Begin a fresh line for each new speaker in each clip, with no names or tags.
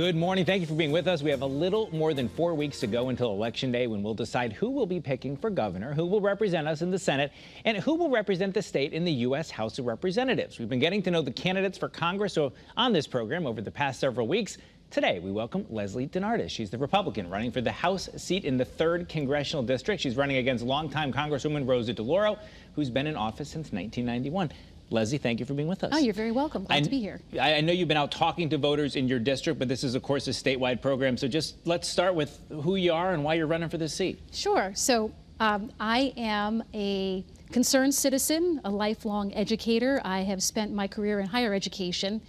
Good morning. Thank you for being with us. We have a little more than 4 weeks to go until Election Day, when we'll decide who will be picking for governor, who will represent us in the Senate, and who will represent the state in the U.S. House of Representatives. We've been getting to know the candidates for Congress on this program over the past several weeks. Today, we welcome Lesley DeNardis. She's the Republican running for the House seat in the 3rd Congressional District. She's running against longtime Congresswoman Rosa DeLauro, who's been in office since 1991. Lesley, thank you for being with us.
Oh, you're very welcome. Glad to be here.
I know you've been out talking to voters in your district, but this is, of course, a statewide program. So just let's start with who you are and why you're running for this seat.
Sure. So I am a concerned citizen, a lifelong educator. I have spent my career in higher education.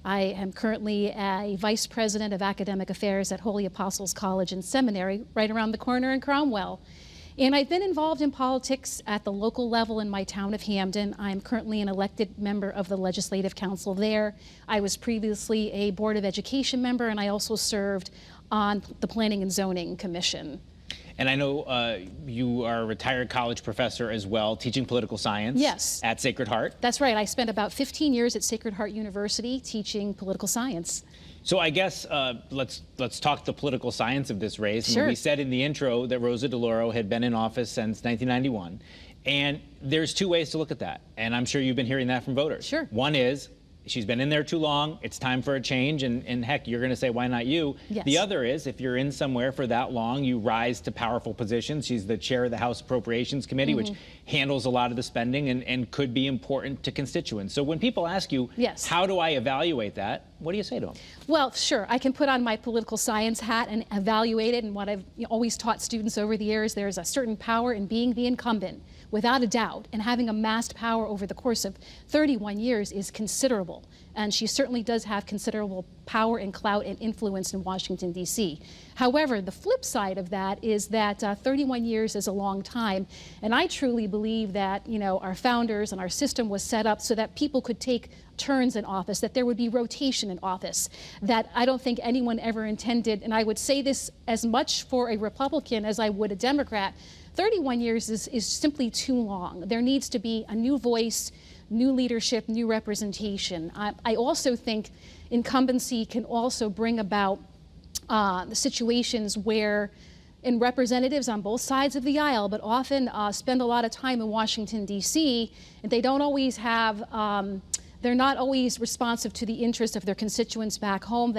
I am currently a vice president of academic affairs at Holy Apostles College and Seminary, right around the corner in Cromwell. And I've been involved in politics at the local level in my town of Hamden. I'm currently an elected member of the Legislative Council there. I was previously a Board of Education member, and I also served on the Planning and Zoning Commission.
And I know you are a retired college professor as well, teaching political science.
Yes.
At Sacred Heart.
That's right. I spent about 15 years at Sacred Heart University teaching political science.
So I guess let's talk the political science of this race.
Sure.
We said in the intro that Rosa DeLauro had been in office since 1991. And there's two ways to look at that. And I'm sure you've been hearing that from voters.
Sure.
One is, she's been in there too long, it's time for a change, and heck, you're going to say, why not you?
Yes.
The other is, if you're in somewhere for that long, you rise to powerful positions. She's the chair of the House Appropriations Committee, which handles a lot of the spending and could be important to constituents. So when people ask you,
yes,
how do I evaluate that, what do you say to them?
Well, sure, I can put on my political science hat and evaluate it, and what I've always taught students over the years, there's a certain power in being the incumbent, without a doubt, and having amassed power over the course of 31 years is considerable. And she certainly does have considerable power and clout and influence in Washington, D.C. However, the flip side of that is that 31 years is a long time, and I truly believe that, our founders and our system was set up so that people could take turns in office, that there would be rotation in office, that I don't think anyone ever intended, and I would say this as much for a Republican as I would a Democrat, 31 years is simply too long. There needs to be a new voice, new leadership, new representation. I also think incumbency can also bring about the situations where, in representatives on both sides of the aisle, but often spend a lot of time in Washington, D.C., and they don't always have, they're not always responsive to the interests of their constituents back home.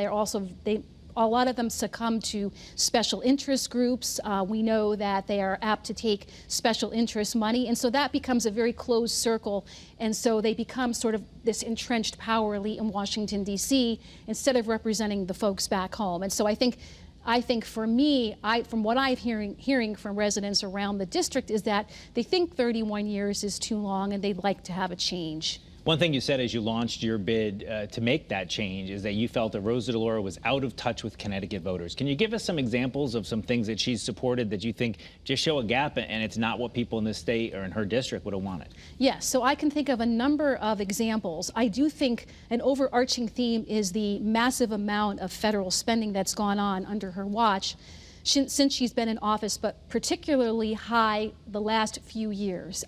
A lot of them succumb to special interest groups. We know that they are apt to take special interest money, and so that becomes a very closed circle, and so they become sort of this entrenched power elite in Washington, D.C., instead of representing the folks back home. And so I think for me, from what I'm hearing from residents around the district, is that they think 31 years is too long and they'd like to have a change.
One thing you said as you launched your bid to make that change is that you felt that Rosa DeLauro was out of touch with Connecticut voters. Can you give us some examples of some things that she's supported that you think just show a gap and it's not what people in this state or in her district would have wanted?
Yes, so I can think of a number of examples. I do think an overarching theme is the massive amount of federal spending that's gone on under her watch since she's been in office, but particularly high the last few years.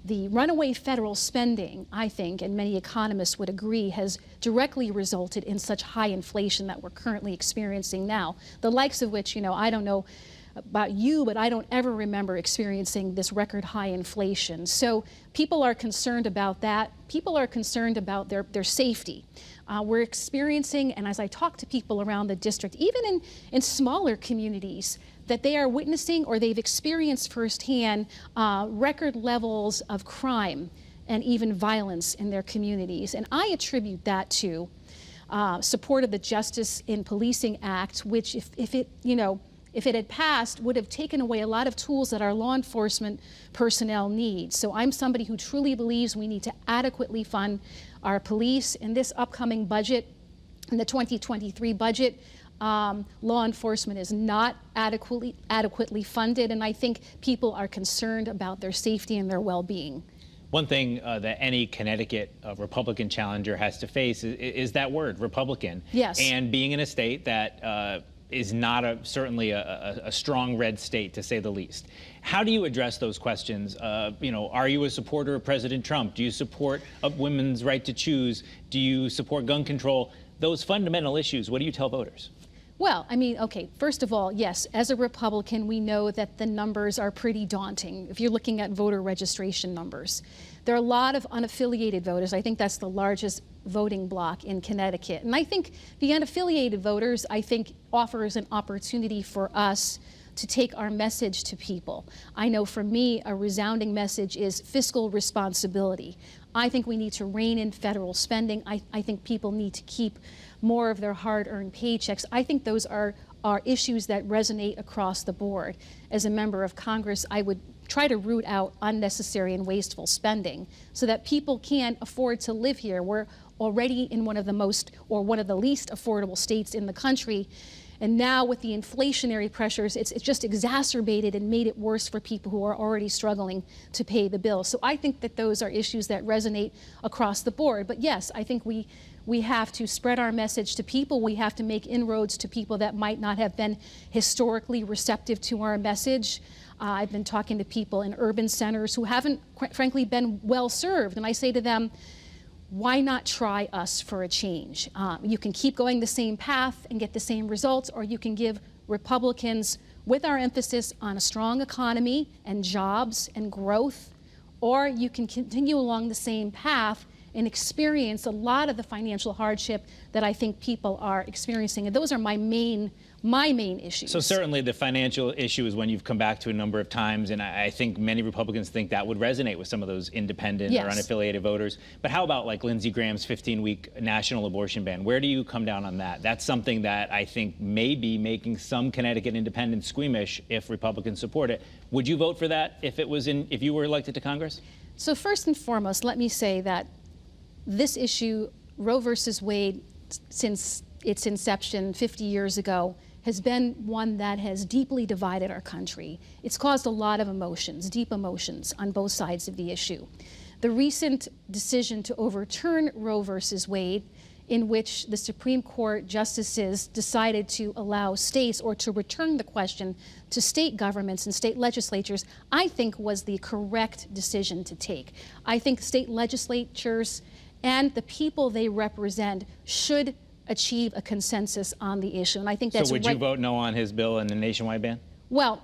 The runaway federal spending, I think, and many economists would agree, has directly resulted in such high inflation that we're currently experiencing now, the likes of which, I don't know about you, but I don't ever remember experiencing this record high inflation. So people are concerned about that. People are concerned about their safety. We're experiencing, and as I talk to people around the district, even in smaller communities, that they are witnessing or they've experienced firsthand record levels of crime and even violence in their communities. And I attribute that to support of the Justice in Policing Act, which if it had passed, would have taken away a lot of tools that our law enforcement personnel need. So I'm somebody who truly believes we need to adequately fund our police. In this upcoming budget, in the 2023 budget, law enforcement is not adequately funded, and I think people are concerned about their safety and their well-being.
One thing that any Connecticut Republican challenger has to face is that word, Republican.
Yes.
And being in a state that is not certainly a strong red state, to say the least. How do you address those questions? Are you a supporter of President Trump? Do you support women's right to choose? Do you support gun control? those fundamental issues, what do you tell voters?
Well, I mean, okay, first of all, yes, as a Republican, we know that the numbers are pretty daunting if you're looking at voter registration numbers. There are a lot of unaffiliated voters. I think that's the largest voting bloc in Connecticut. And I think the unaffiliated voters, I think, offers an opportunity for us to take our message to people. I know for me, a resounding message is fiscal responsibility. I think we need to rein in federal spending. I think people need to keep more of their hard-earned paychecks. I think those are issues that resonate across the board. As a member of Congress, I would try to root out unnecessary and wasteful spending so that people can afford to live here. We're already in one of the most, or one of the least affordable states in the country. And now with the inflationary pressures, it's just exacerbated and made it worse for people who are already struggling to pay the bill. So I think that those are issues that resonate across the board. But yes, I think we have to spread our message to people. We have to make inroads to people that might not have been historically receptive to our message. I've been talking to people in urban centers who haven't, frankly, been well served. And I say to them, why not try us for a change? You can keep going the same path and get the same results, or you can give Republicans, with our emphasis on a strong economy and jobs and growth, or you can continue along the same path and experience a lot of the financial hardship that I think people are experiencing. And those are my main issues.
So certainly the financial issue is one you've come back to a number of times, and I think many Republicans think that would resonate with some of those independent or unaffiliated voters. But how about like Lindsey Graham's 15-week national abortion ban? Where do you come down on that? That's something that I think may be making some Connecticut independents squeamish if Republicans support it. Would you vote for that if you were elected to Congress?
So first and foremost, let me say that this issue, Roe versus Wade, since its inception 50 years ago, has been one that has deeply divided our country. It's caused a lot of emotions, deep emotions, on both sides of the issue. The recent decision to overturn Roe versus Wade, in which the Supreme Court justices decided to allow states, or to return the question to state governments and state legislatures, I think was the correct decision to take. I think state legislatures and the people they represent should achieve a consensus on the issue. And I think that's
So would you vote no on his bill and the nationwide ban?
Well,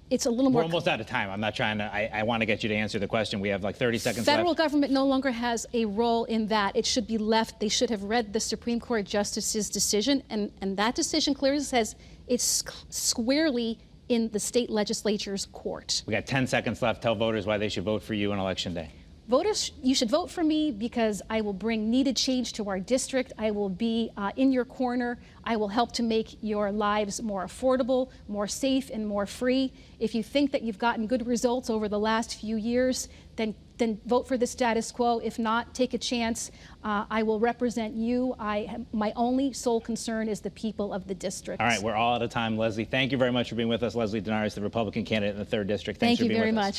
it's a little more...
We're almost out of time. I'm not trying to... I want to get you to answer the question. We have like 30 seconds left.
Federal government no longer has a role in that. It should be left. They should have read the Supreme Court justice's decision, and that decision clearly says it's squarely in the state legislature's court.
We got 10 seconds left. Tell voters why they should vote for you on Election Day.
Voters, you should vote for me because I will bring needed change to our district. I will be in your corner. I will help to make your lives more affordable, more safe, and more free. If you think that you've gotten good results over the last few years, then vote for the status quo. If not, take a chance. I will represent you. My only sole concern is the people of the district.
All right, we're all out of time. Lesley, thank you very much for being with us. Lesley DeNardis, the Republican candidate in the 3rd District. Thanks for being with us.
Thank you very much.